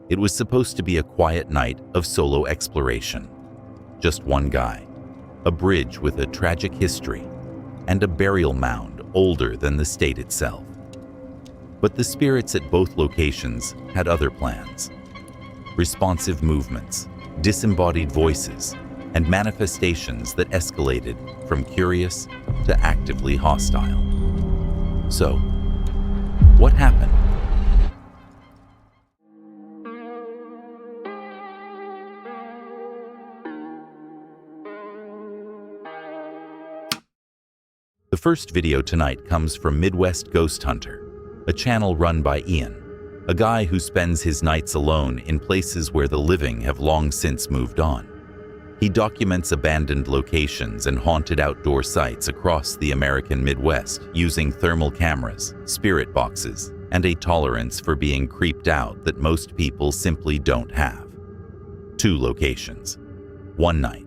It was supposed to be a quiet night of solo exploration. Just one guy, a bridge with a tragic history, and a burial mound older than the state itself. But the spirits at both locations had other plans. Responsive movements, disembodied voices, and manifestations that escalated from curious to actively hostile. So, what happened? The first video tonight comes from Midwest Ghost Hunter, a channel run by Ian, a guy who spends his nights alone in places where the living have long since moved on. He documents abandoned locations and haunted outdoor sites across the American Midwest using thermal cameras, spirit boxes, and a tolerance for being creeped out that most people simply don't have. 2 locations, 1 night,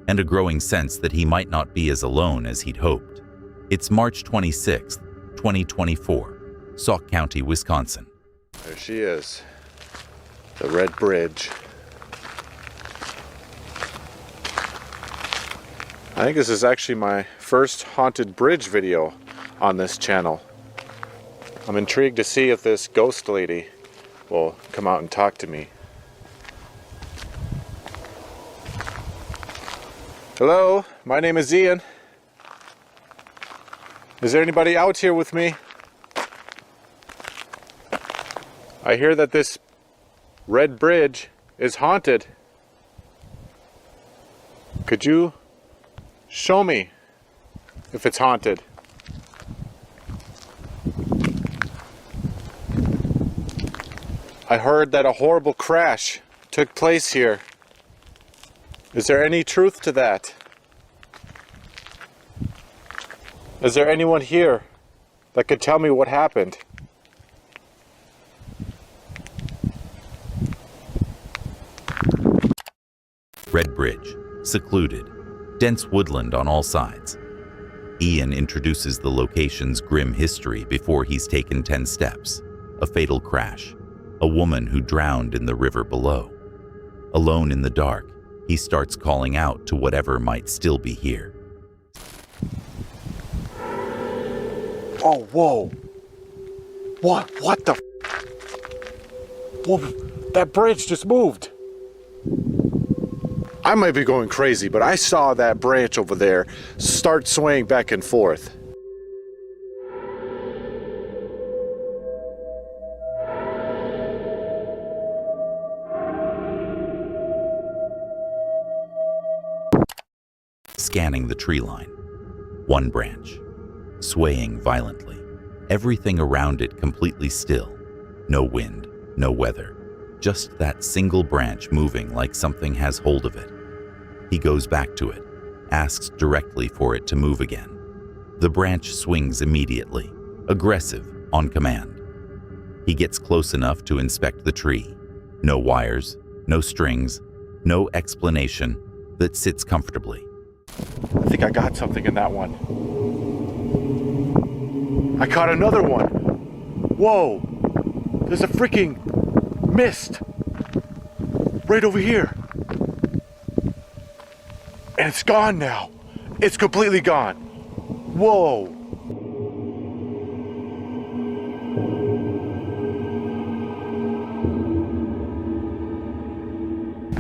and a growing sense that he might not be as alone as he'd hoped. It's March 26, 2024, Sauk County, Wisconsin. There she is, the red bridge. I think this is actually my first haunted bridge video on this channel. I'm intrigued to see if this ghost lady will come out and talk to me. Hello, my name is Ian. Is there anybody out here with me? I hear that this red bridge is haunted. Could you show me if it's haunted? I heard that a horrible crash took place here. Is there any truth to that? Is there anyone here that could tell me what happened? Red Bridge, secluded, dense woodland on all sides. Ian introduces the location's grim history before he's taken 10 steps. A fatal crash, a woman who drowned in the river below. Alone in the dark, he starts calling out to whatever might still be here. Oh, whoa. What the f? Whoa, that bridge just moved. I might be going crazy, but I saw that branch over there start swaying back and forth. Scanning the tree line. One branch, swaying violently. Everything around it completely still. No wind, no weather. Just that single branch moving like something has hold of it. He goes back to it, asks directly for it to move again. The branch swings immediately, aggressive, on command. He gets close enough to inspect the tree. No wires, no strings, no explanation, that sits comfortably. I think I got something in that one. I caught another one. Whoa, there's a freaking mist right over here. And it's gone now. It's completely gone. Whoa.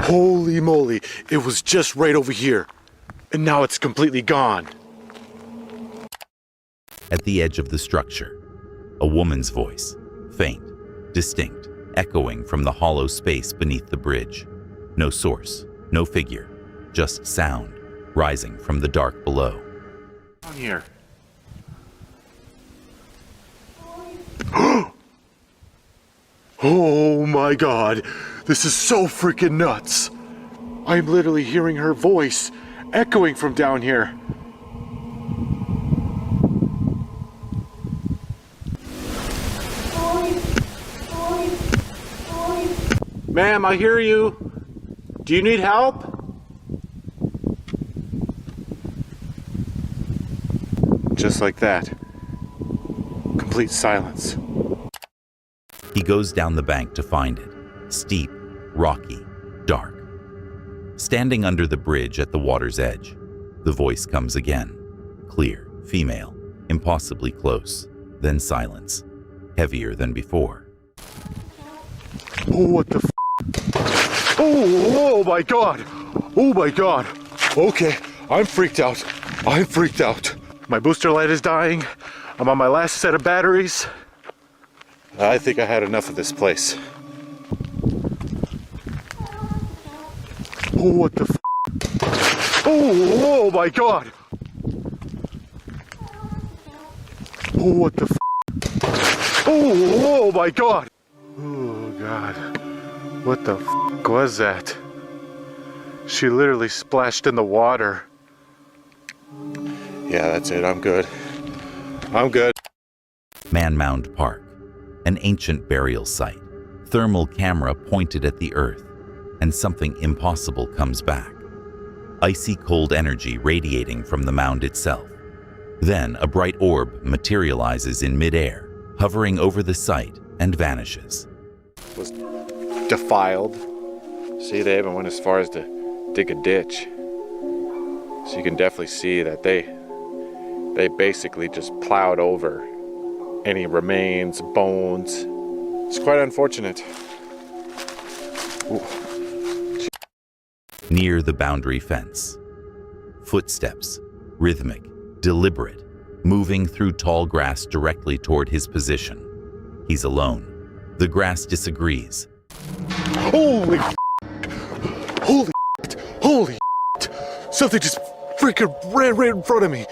Holy moly, it was just right over here. And now it's completely gone. At the edge of the structure, a woman's voice, faint, distinct, echoing from the hollow space beneath the bridge. No source, no figure, just sound rising from the dark below. Down here. Oh my God, this is so freaking nuts. I'm literally hearing her voice echoing from down here. Ma'am, I hear you. Do you need help? Just like that. Complete silence. He goes down the bank to find it, steep, rocky, dark. Standing under the bridge at the water's edge, the voice comes again, clear, female, impossibly close, then silence, heavier than before. Oh, what the f? Oh my God! Oh my God! Okay, I'm freaked out. I'm freaked out. My booster light is dying. I'm on my last set of batteries. I think I had enough of this place. Oh, what the f? Oh my God! Oh, what the f? Oh my God! Oh God. What the f was that? She literally splashed in the water. Yeah, that's it. I'm good. I'm good. Man Mound Park, an ancient burial site. Thermal camera pointed at the earth, and something impossible comes back. Icy cold energy radiating from the mound itself. Then a bright orb materializes in midair, hovering over the site and vanishes. Was defiled. See, they even went as far as to dig a ditch. So you can definitely see that they basically just plowed over any remains, bones. It's quite unfortunate. Ooh. Near the boundary fence. Footsteps, rhythmic, deliberate, moving through tall grass directly toward his position. He's alone. The grass disagrees. Holy Holy Holy something just freaking ran right in front of me.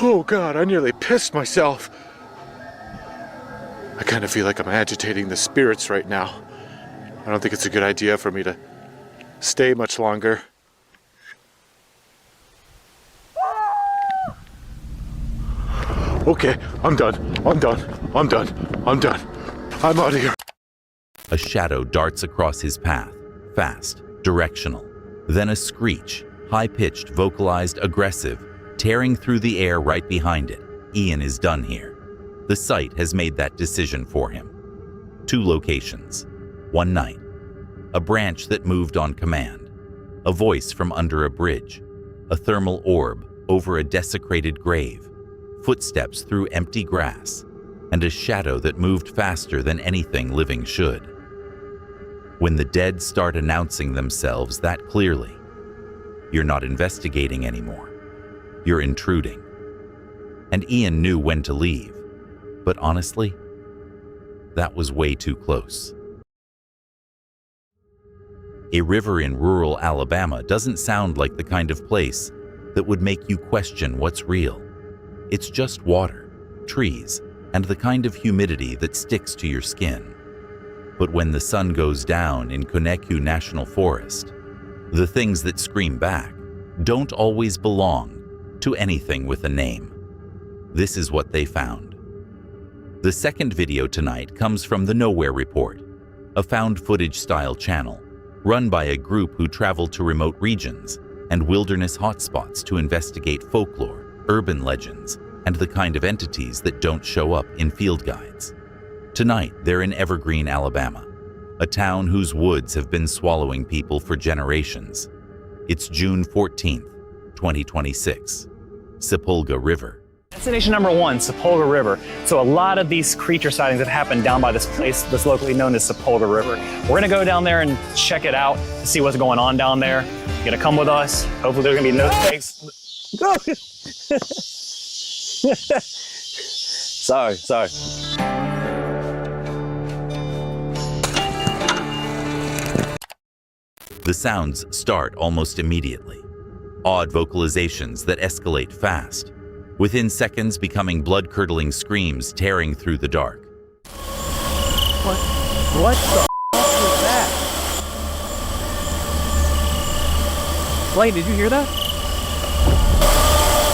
Oh God, I nearly pissed myself. I kind of feel like I'm agitating the spirits right now. I don't think it's a good idea for me to stay much longer. Okay, I'm done. I'm done. I'm done. I'm done. I'm out of here. A shadow darts across his path, fast, directional. Then a screech, high-pitched, vocalized, aggressive, tearing through the air right behind it. Ian is done here. The site has made that decision for him. 2 locations. One night. A branch that moved on command. A voice from under a bridge. A thermal orb over a desecrated grave. Footsteps through empty grass. And a shadow that moved faster than anything living should. When the dead start announcing themselves that clearly, you're not investigating anymore. You're intruding. And Ian knew when to leave. But honestly, that was way too close. A river in rural Alabama doesn't sound like the kind of place that would make you question what's real. It's just water, trees, and the kind of humidity that sticks to your skin. But when the sun goes down in Conecuh National Forest, the things that scream back don't always belong to anything with a name. This is what they found. The second video tonight comes from the Nowhere Report, a found footage style channel run by a group who travel to remote regions and wilderness hotspots to investigate folklore, urban legends, and the kind of entities that don't show up in field guides. Tonight, they're in Evergreen, Alabama, a town whose woods have been swallowing people for generations. It's June 14th, 2026. Sepula River. Destination number 1, Sepula River. So a lot of these creature sightings have happened down by this place that's locally known as Sepula River. We're gonna go down there and check it out to see what's going on down there. You're gonna come with us. Hopefully there's gonna be no snakes. Sorry. The sounds start almost immediately. Odd vocalizations that escalate fast, within seconds becoming blood-curdling screams tearing through the dark. What the was that? Blaine, did you hear that?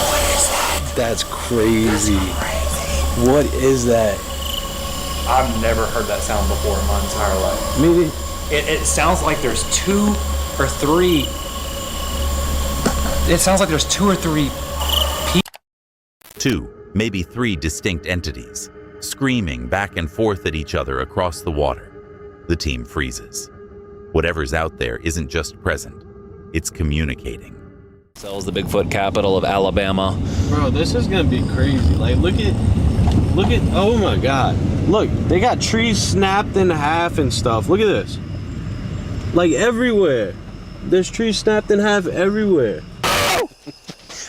What is that? That's crazy. What is that? I've never heard that sound before in my entire life. Maybe. It sounds like there's 2 or 3. It sounds like there's 2 or 3 2, maybe 3 distinct entities, screaming back and forth at each other across the water. The team freezes. Whatever's out there isn't just present, it's communicating. Sells the Bigfoot capital of Alabama. Bro, this is gonna be crazy. Like, look at, oh my God. Look, they got trees snapped in half and stuff. Look at this. Like, everywhere. There's trees snapped in half everywhere.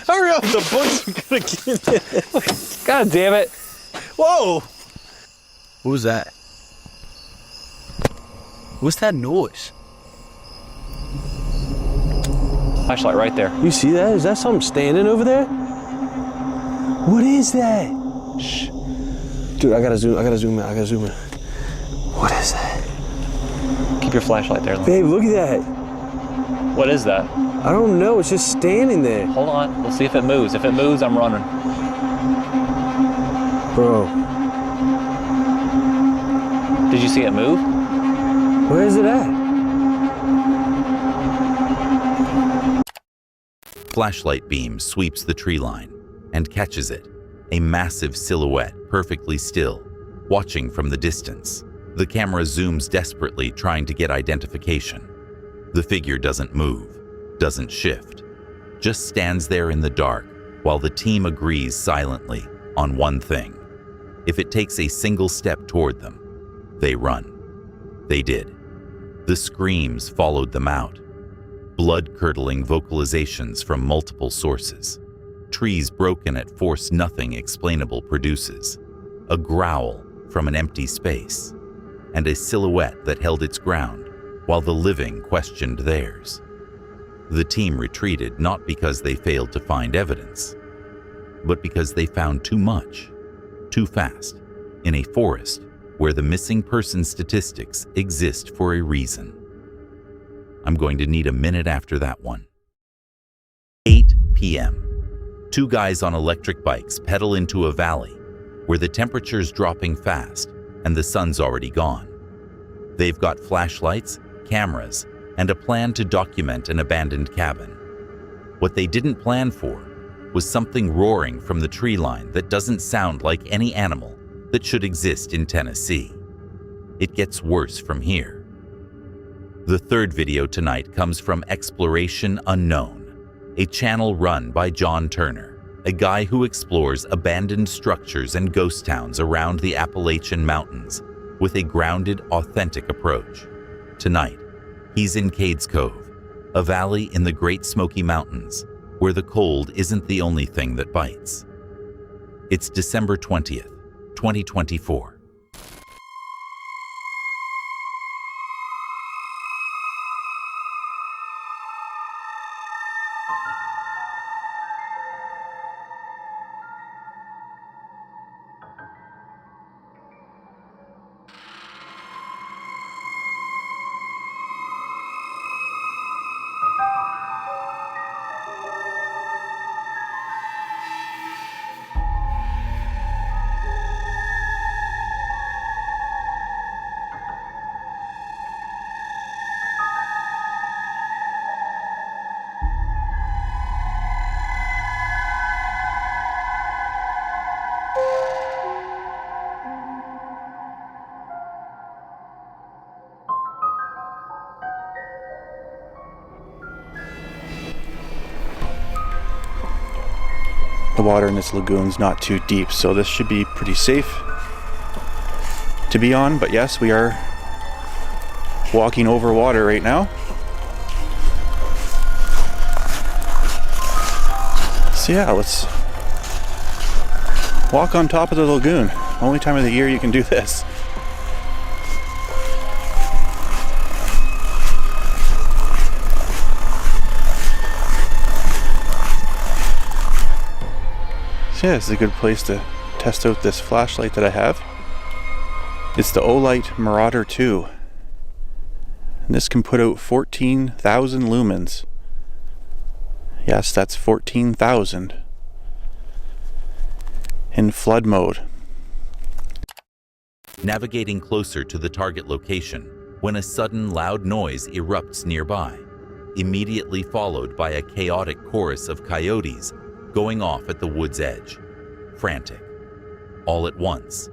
Hurry up, the bugs are gonna get in. God damn it. Whoa. What was that? What's that noise? Flashlight right there. You see that? Is that something standing over there? What is that? Shh. Dude, I gotta zoom in. What is that? Keep your flashlight there. Babe, look at that. What is that? I don't know, it's just standing there. Hold on, we'll see if it moves. If it moves, I'm running. Bro, Did you see it move? where is it at? Flashlight beam sweeps the tree line and catches it, a massive silhouette perfectly still, watching from the distance. The camera zooms desperately, trying to get identification. The figure doesn't move, doesn't shift, just stands there in the dark while the team agrees silently on one thing. If it takes a single step toward them, they run. They did. The screams followed them out. Blood-curdling vocalizations from multiple sources. Trees broken at force nothing explainable produces. A growl from an empty space. And a silhouette that held its ground while the living questioned theirs. The team retreated not because they failed to find evidence, but because they found too much, too fast, in a forest where the missing person statistics exist for a reason. I'm going to need a minute after that one. 8 p.m. 2 guys on electric bikes pedal into a valley where the temperature's dropping fast and the sun's already gone. They've got flashlights, cameras, and a plan to document an abandoned cabin. What they didn't plan for was something roaring from the tree line that doesn't sound like any animal that should exist in Tennessee. It gets worse from here. The third video tonight comes from Exploration Unknown, a channel run by John Turner, a guy who explores abandoned structures and ghost towns around the Appalachian Mountains with a grounded, authentic approach. Tonight, he's in Cades Cove, a valley in the Great Smoky Mountains, where the cold isn't the only thing that bites. It's December 20th, 2024. The water in this lagoon's not too deep, so this should be pretty safe to be on. But yes, we are walking over water right now. So yeah, let's walk on top of the lagoon. Only time of the year you can do this. So yeah, this is a good place to test out this flashlight that I have. It's the Olight Marauder 2. And this can put out 14,000 lumens. Yes, that's 14,000 in flood mode. Navigating closer to the target location when a sudden loud noise erupts nearby, immediately followed by a chaotic chorus of coyotes going off at the wood's edge. frantic. All at once,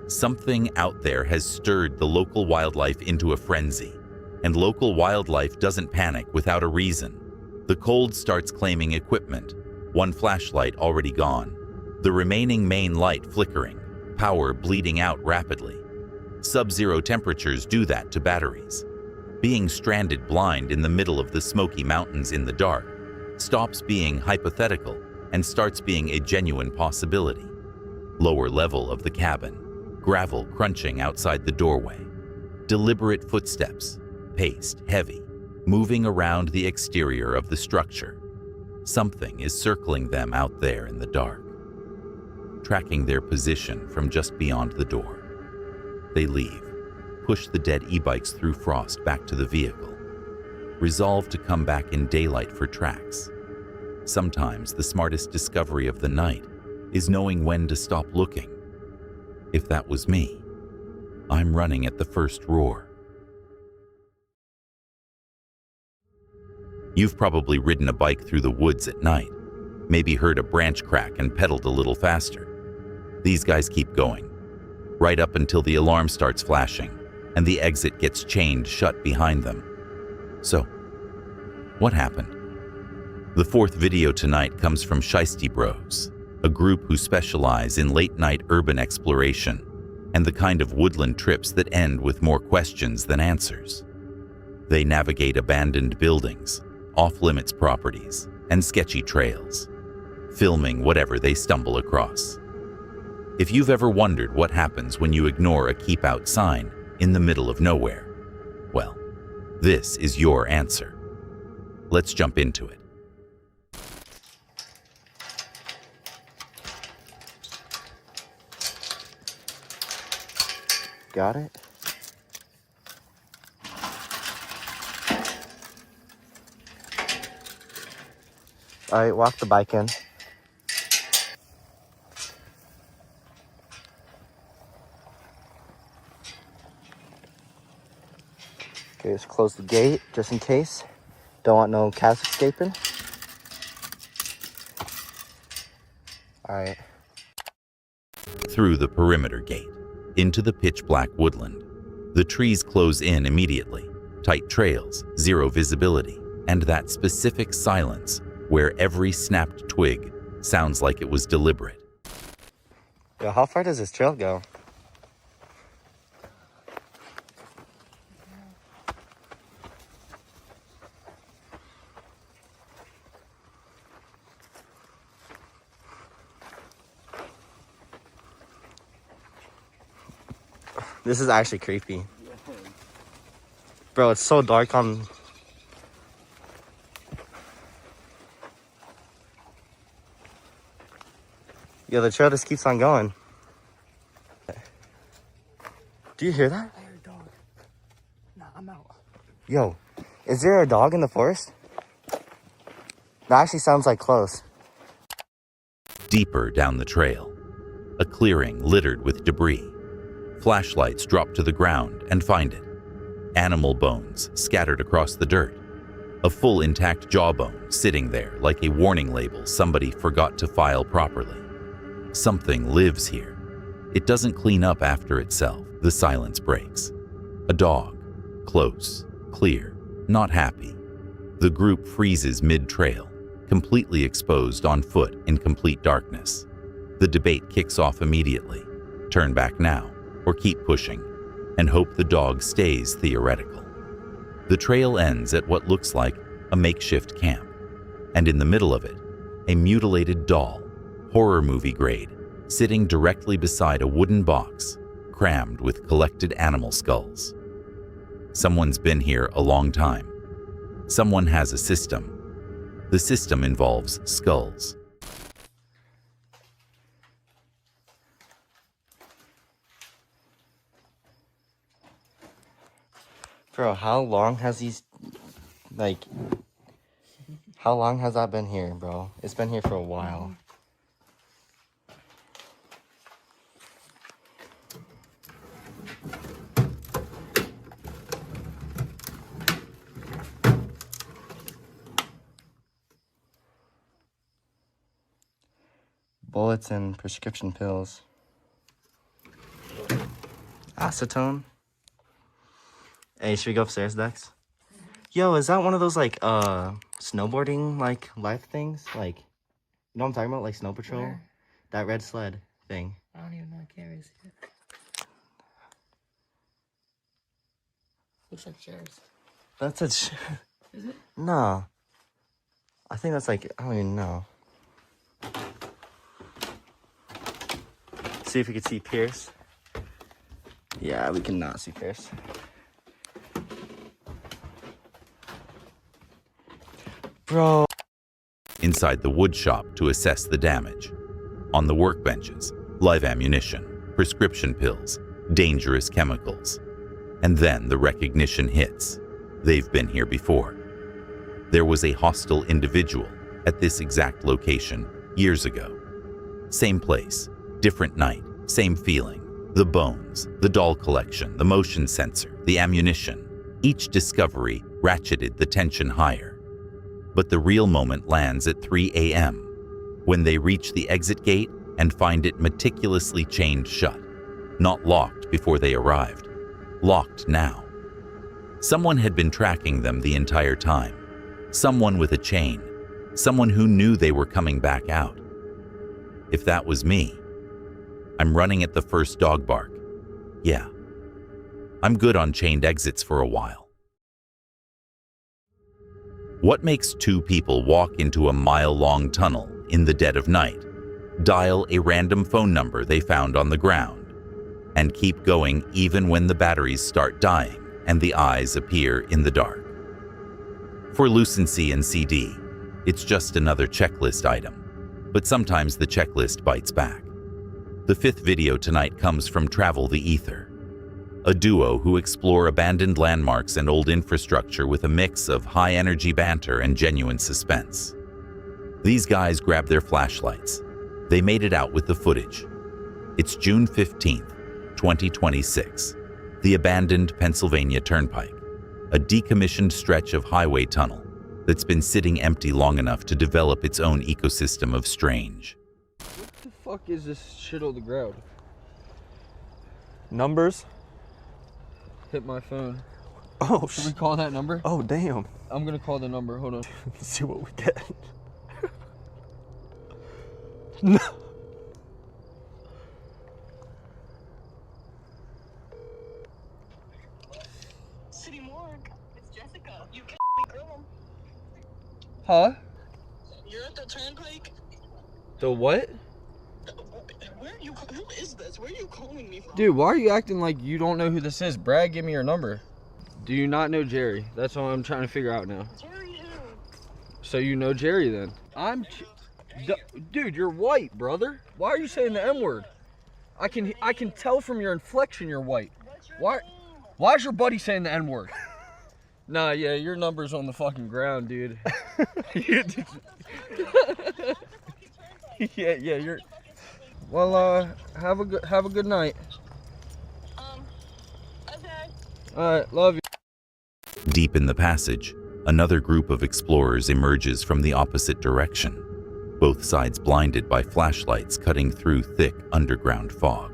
something out there has stirred the local wildlife into a frenzy, and local wildlife doesn't panic without a reason. The cold starts claiming equipment, one flashlight already gone, the remaining main light flickering, power bleeding out rapidly. Sub-zero temperatures do that to batteries. Being stranded blind in the middle of the Smoky Mountains in the dark stops being hypothetical and starts being a genuine possibility. Lower level of the cabin, gravel crunching outside the doorway, deliberate footsteps, paced, heavy, moving around the exterior of the structure. Something is circling them out there in the dark, tracking their position from just beyond the door. They leave, push the dead e-bikes through frost back to the vehicle, resolve to come back in daylight for tracks. Sometimes the smartest discovery of the night is knowing when to stop looking. If that was me, I'm running at the first roar. You've probably ridden a bike through the woods at night, maybe heard a branch crack and pedaled a little faster. These guys keep going, right up until the alarm starts flashing and the exit gets chained shut behind them. So, what happened? The fourth video tonight comes from Shiesty Bros, a group who specialize in late-night urban exploration and the kind of woodland trips that end with more questions than answers. They navigate abandoned buildings, off-limits properties, and sketchy trails, filming whatever they stumble across. If you've ever wondered what happens when you ignore a keep out sign in the middle of nowhere, well, this is your answer. Let's jump into it. Got it? All right, walk the bike in. Okay, let's close the gate just in case. Don't want no cats escaping. All right. Through the perimeter gate, into the pitch-black woodland. The trees close in immediately, tight trails, zero visibility, and that specific silence where every snapped twig sounds like it was deliberate. Yo, how far does this trail go? This is actually creepy. Bro, it's so dark on... Yo, the trail just keeps on going. Do you hear that? I heard a dog. Nah, I'm out. Yo, is there a dog in the forest? That actually sounds like close. Deeper down the trail, a clearing littered with debris. Flashlights drop to the ground and find it. Animal bones scattered across the dirt. A full intact jawbone sitting there like a warning label somebody forgot to file properly. Something lives here. It doesn't clean up after itself. The silence breaks. A dog. Close. Clear. Not happy. The group freezes mid-trail, completely exposed on foot in complete darkness. The debate kicks off immediately. Turn back now, or keep pushing, and hope the dog stays theoretical. The trail ends at what looks like a makeshift camp, and in the middle of it, a mutilated doll, horror movie grade, sitting directly beside a wooden box, crammed with collected animal skulls. Someone's been here a long time. Someone has a system. The system involves skulls. Bro, how long has these, like, how long has that been here, bro? It's been here for a while. bullets and prescription pills. Acetone. Hey, should we go upstairs, Dex? Yo, is that one of those, like, snowboarding, like, life things? Like, you know what I'm talking about? Like, Snow Patrol? Where? That red sled thing. I don't even know. I can't really see it. Looks like chairs. That's a... Is it? No. I think that's, like, I don't even know. See if we can see Pierce. Yeah, we cannot see Pierce. Bro. Inside the wood shop to assess the damage. On the workbenches, live ammunition, prescription pills, dangerous chemicals. And then the recognition hits. They've been here before. There was a hostile individual at this exact location years ago. Same place, different night, same feeling. The bones, the doll collection, the motion sensor, the ammunition. Each discovery ratcheted the tension higher. But the real moment lands at 3 a.m. when they reach the exit gate and find it meticulously chained shut. Not locked before they arrived. Locked now. Someone had been tracking them the entire time. Someone with a chain. Someone who knew they were coming back out. If that was me, I'm running at the first dog bark. Yeah. I'm good on chained exits for a while. What makes two people walk into a mile-long tunnel in the dead of night, dial a random phone number they found on the ground, and keep going even when the batteries start dying and the eyes appear in the dark? For Lucency and CD, it's just another checklist item, but sometimes the checklist bites back. The fifth video tonight comes from Travel the Ether, a duo who explore abandoned landmarks and old infrastructure with a mix of high-energy banter and genuine suspense. These guys grabbed their flashlights. They made it out with the footage. It's June 15th, 2026, the abandoned Pennsylvania Turnpike, a decommissioned stretch of highway tunnel that's been sitting empty long enough to develop its own ecosystem of strange. What the fuck is this shit on the ground? Numbers? Hit my phone. Oh, Should we call that number? oh, damn. I'm gonna call the number. Hold on. Let's see what we get. No. City Morgue. It's Jessica. You can't be girl. Huh? You're at the turnpike. The what? Where are you? Who is this? Where are you calling me from? Dude, why are you acting like you don't know who this is? Brad, give me your number. Do you not know Jerry? That's what I'm trying to figure out now. Jerry who? So you know Jerry then? Dude, you're white, brother. Why are you saying the N-word? I can tell from your inflection you're white. Why is your buddy saying the N-word? Nah, yeah, your number's on the fucking ground, dude. yeah, you're. Well, have a good night. Okay. All right, love you. Deep in the passage, another group of explorers emerges from the opposite direction, both sides blinded by flashlights cutting through thick underground fog.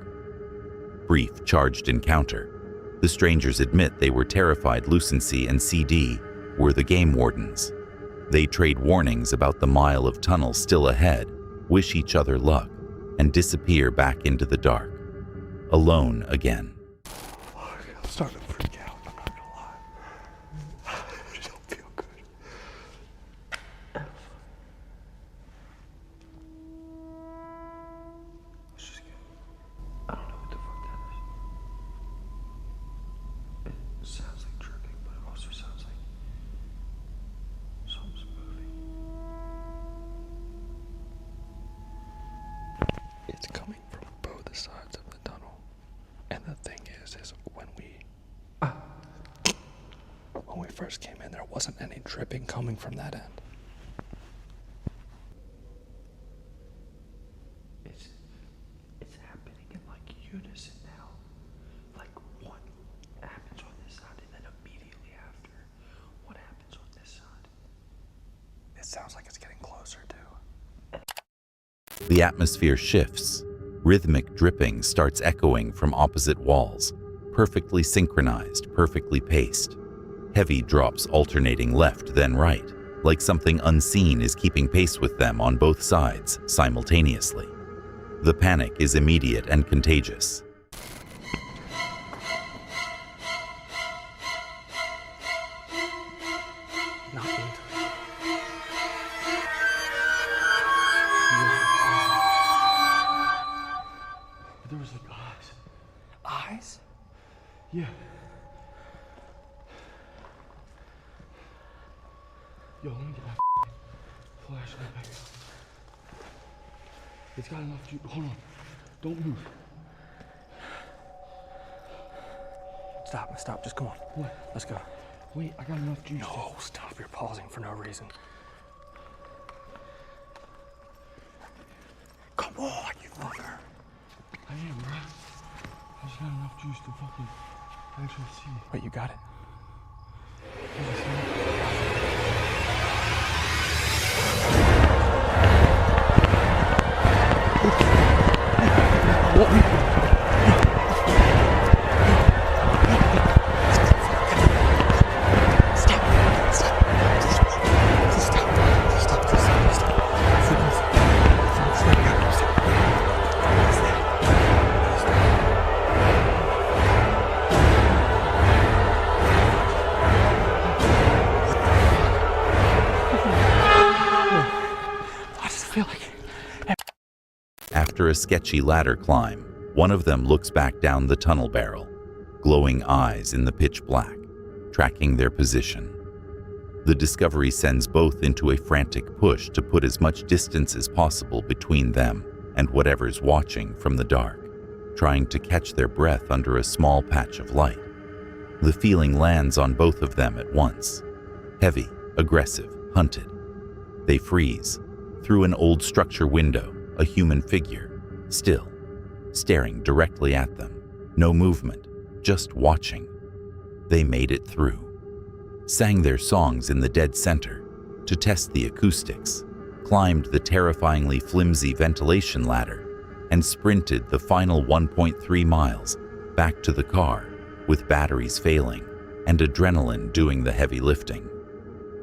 Brief, charged encounter. The strangers admit they were terrified Lucency and CD were the game wardens. They trade warnings about the mile of tunnel still ahead, wish each other luck, and disappear back into the dark. Alone again. I'm starting to freak out, I'm not gonna lie. I just don't feel good. Let's just get... I don't know what the fuck that is. It sounds like dripping, but it also sounds like something's moving. It's coming from both sides of the tunnel. And the thing is when we first came in, there wasn't any dripping coming from that end. It's happening in like unison now. Like one happens on this side and then immediately after, what happens on this side? It sounds like it's getting closer too. The atmosphere shifts. Rhythmic dripping starts echoing from opposite walls, perfectly synchronized, perfectly paced. Heavy drops alternating left then right, like something unseen is keeping pace with them on both sides simultaneously. The panic is immediate and contagious. There was like eyes. Eyes? Yeah. Yo, let me get that flashlight back. It's got enough juice. Hold on. Don't move. Stop. Just come on. What? Let's go. Wait, I got enough juice. No, stop. You're pausing for no reason. Come on, you fucker. I am, bro. I just got enough juice to fucking actually see. Wait, you got it? After a sketchy ladder climb, one of them looks back down the tunnel barrel, glowing eyes in the pitch black, tracking their position. The discovery sends both into a frantic push to put as much distance as possible between them and whatever's watching from the dark, trying to catch their breath under a small patch of light. The feeling lands on both of them at once. Heavy, aggressive, hunted. They freeze. Through an old structure window, a human figure, still, staring directly at them. No movement, just watching. They made it through. Sang their songs in the dead center to test the acoustics, climbed the terrifyingly flimsy ventilation ladder, and sprinted the final 1.3 miles back to the car with batteries failing and adrenaline doing the heavy lifting.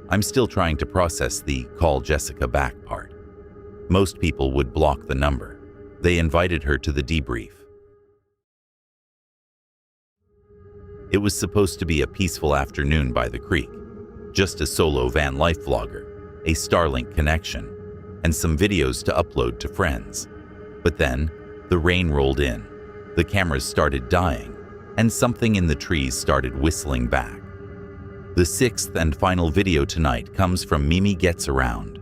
I'm still trying to process the call Jessica back part. Most people would block the number. They invited her to the debrief. It was supposed to be a peaceful afternoon by the creek, just a solo van life vlogger, a Starlink connection, and some videos to upload to friends. But then, the rain rolled in, the cameras started dying, and something in the trees started whistling back. The sixth and final video tonight comes from Mimi Gets Around,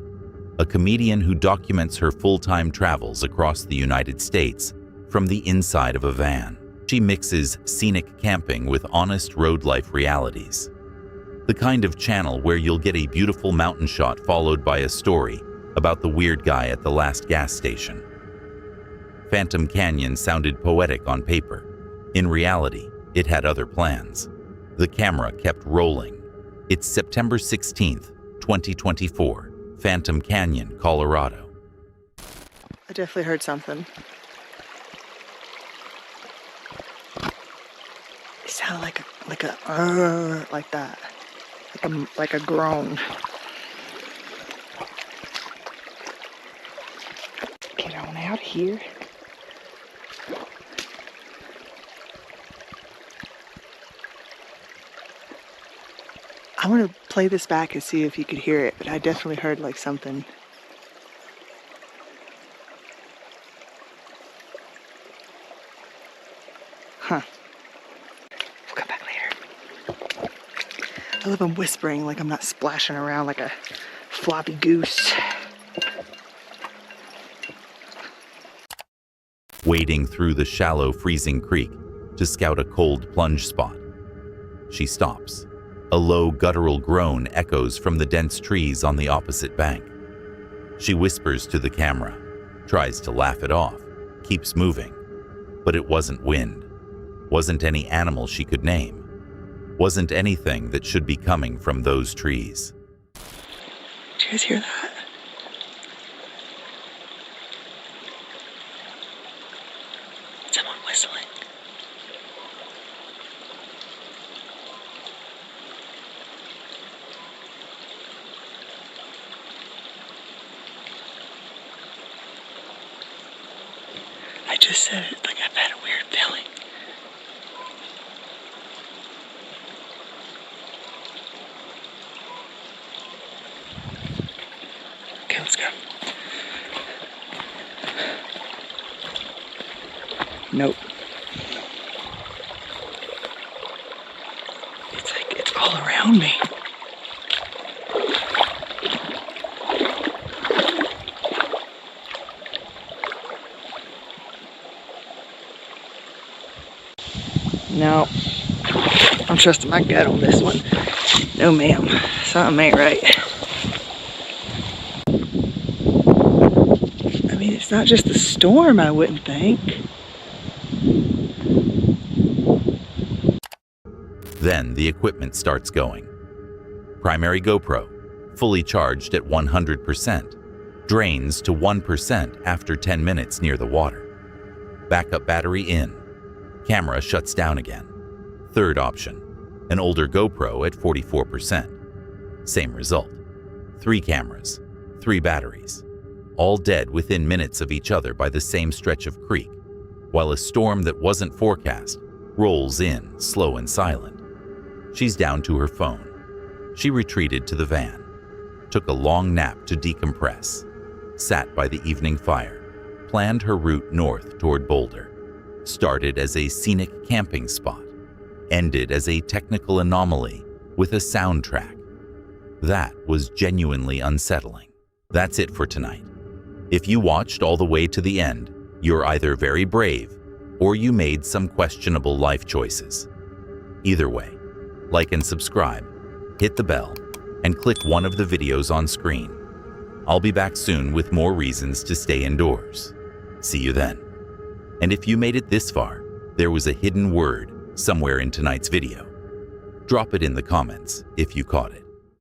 a comedian who documents her full-time travels across the United States from the inside of a van. She mixes scenic camping with honest road life realities. The kind of channel where you'll get a beautiful mountain shot followed by a story about the weird guy at the last gas station. Phantom Canyon sounded poetic on paper. In reality, it had other plans. The camera kept rolling. It's September 16th, 2024, Phantom Canyon, Colorado. I definitely heard something. It sounded like that, like a groan. Get on out here. I'm gonna play this back and see if you could hear it, but I definitely heard like something. Huh. We'll come back later. I love them whispering like I'm not splashing around like a floppy goose. Wading through the shallow, freezing creek to scout a cold plunge spot. She stops. A low, guttural groan echoes from the dense trees on the opposite bank. She whispers to the camera, tries to laugh it off, keeps moving. But it wasn't wind. Wasn't any animal she could name. Wasn't anything that should be coming from those trees. Did you guys hear that? just said it. Like, I've had a weird feeling. Okay, let's go. Nope. It's like, it's all around me. No, I'm trusting my gut on this one. No, ma'am, something ain't right. I mean, it's not just the storm, I wouldn't think. Then the equipment starts going. Primary GoPro, fully charged at 100%, drains to 1% after 10 minutes near the water. Backup battery in. Camera shuts down again. Third option, an older GoPro at 44%. Same result. 3 cameras, 3 batteries, all dead within minutes of each other by the same stretch of creek, while a storm that wasn't forecast rolls in, slow and silent. She's down to her phone. She retreated to the van, took a long nap to decompress, sat by the evening fire, planned her route north toward Boulder, started as a scenic camping spot, ended as a technical anomaly with a soundtrack. That was genuinely unsettling. That's it for tonight. If you watched all the way to the end, you're either very brave or you made some questionable life choices. Either way, like and subscribe, hit the bell, and click one of the videos on screen. I'll be back soon with more reasons to stay indoors. See you then. And if you made it this far, there was a hidden word somewhere in tonight's video. Drop it in the comments if you caught it.